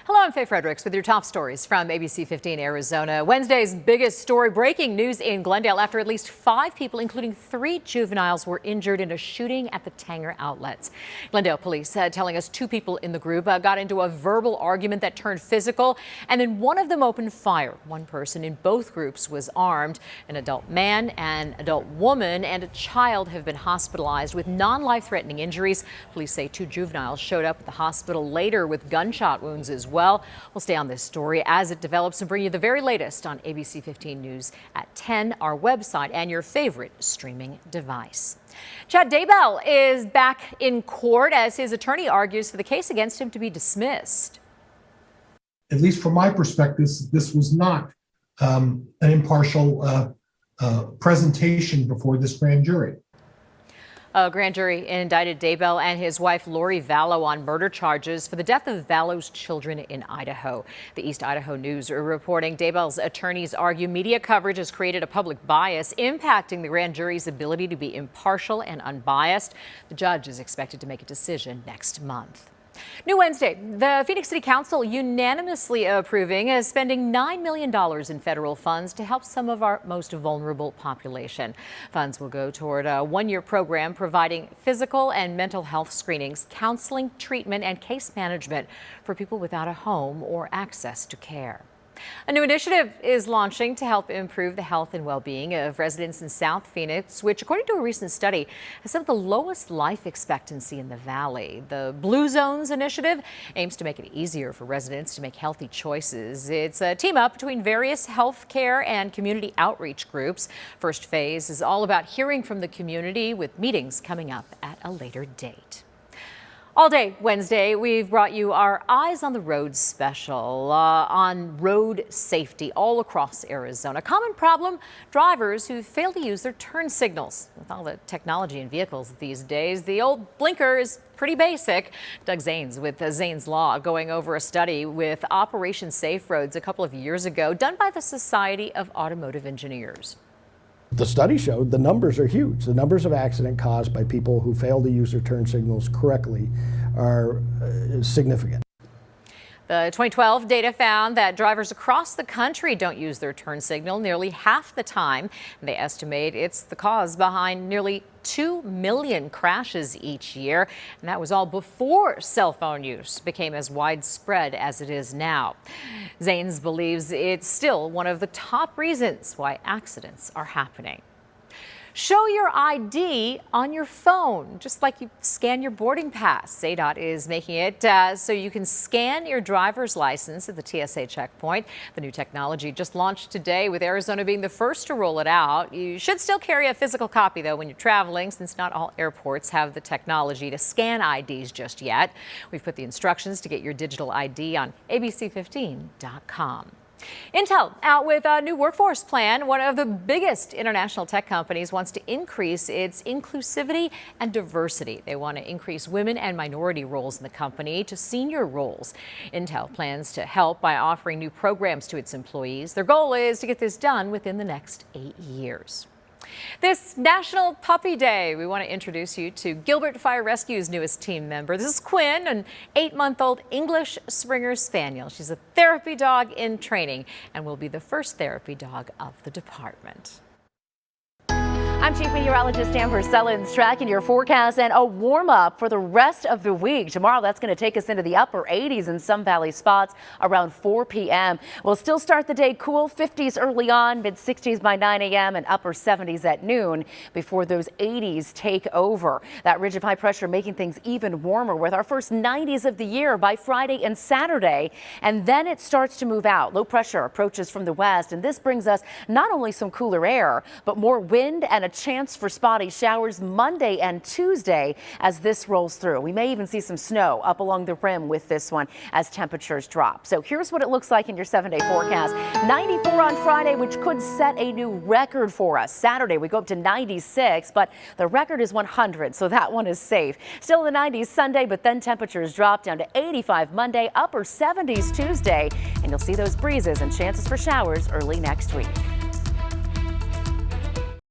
Hello, I'm Faye Fredericks with your top stories from ABC15 Arizona. Wednesday's biggest story, breaking news in Glendale after at least 5 people, including 3 juveniles, were injured in a shooting at the Tanger outlets. Glendale police telling us 2 people in the group got into a verbal argument that turned physical, and then one of them opened fire. One person in both groups was armed. An adult man, an adult woman, and a child have been hospitalized with non-life-threatening injuries. Police say 2 juveniles showed up at the hospital later with gunshot wounds as well. We'll stay on this story as it develops and bring you the very latest on ABC 15 News at 10, our website, and your favorite streaming device. Chad Dabal is back in court as his attorney argues for the case against him to be dismissed. At least from my perspective, this was not an impartial presentation before this grand jury. A grand jury indicted Dabal and his wife Lori Vallow on murder charges for the death of Vallow's children in Idaho. The East Idaho News are reporting Dabal's attorneys argue media coverage has created a public bias impacting the grand jury's ability to be impartial and unbiased. The judge is expected to make a decision next month. New Wednesday, the Phoenix City Council unanimously approving spending $9 million in federal funds to help some of our most vulnerable population. Funds will go toward a 1-year program providing physical and mental health screenings, counseling, treatment, and case management for people without a home or access to care. A new initiative is launching to help improve the health and well-being of residents in South Phoenix, which, according to a recent study, has some of the lowest life expectancy in the valley. The Blue Zones initiative aims to make it easier for residents to make healthy choices. It's a team-up between various health care and community outreach groups. First phase is all about hearing from the community, with meetings coming up at a later date. All day Wednesday, we've brought you our Eyes on the Road special on road safety all across Arizona. Common problem, drivers who fail to use their turn signals. With all the technology in vehicles these days, the old blinker is pretty basic. Doug Zanes with Zanes Law going over a study with Operation Safe Roads a couple of years ago done by the Society of Automotive Engineers. The study showed the numbers are huge. The numbers of accidents caused by people who fail to use their turn signals correctly are significant. The 2012 data found that drivers across the country don't use their turn signal nearly half the time. They estimate it's the cause behind nearly 2 million crashes each year. And that was all before cell phone use became as widespread as it is now. Zanes believes it's still one of the top reasons why accidents are happening. Show your ID on your phone, just like you scan your boarding pass. ADOT is making it so you can scan your driver's license at the TSA checkpoint. The new technology just launched today, with Arizona being the first to roll it out. You should still carry a physical copy, though, when you're traveling, since not all airports have the technology to scan IDs just yet. We've put the instructions to get your digital ID on ABC15.com. Intel out with a new workforce plan. One of the biggest international tech companies wants to increase its inclusivity and diversity. They want to increase women and minority roles in the company to senior roles. Intel plans to help by offering new programs to its employees. Their goal is to get this done within the next 8 years. This National Puppy Day, we want to introduce you to Gilbert Fire Rescue's newest team member. This is Quinn, an 8-month-old English Springer Spaniel. She's a therapy dog in training and will be the first therapy dog of the department. I'm Chief Meteorologist Amber Sellens, tracking your forecast and a warm-up for the rest of the week. Tomorrow, that's going to take us into the upper 80s in some valley spots around 4 p.m. We'll still start the day cool, 50s early on, mid-60s by 9 a.m. and upper 70s at noon before those 80s take over. That ridge of high pressure making things even warmer with our first 90s of the year by Friday and Saturday. And then it starts to move out. Low pressure approaches from the west, and this brings us not only some cooler air, but more wind and a chance for spotty showers Monday and Tuesday as this rolls through. We may even see some snow up along the rim with this one as temperatures drop. So here's what it looks like in your 7-day forecast. 94 on Friday, which could set a new record for us. Saturday, we go up to 96, but the record is 100, so that one is safe. Still in the 90s Sunday, but then temperatures drop down to 85 Monday, upper 70s Tuesday, and you'll see those breezes and chances for showers early next week.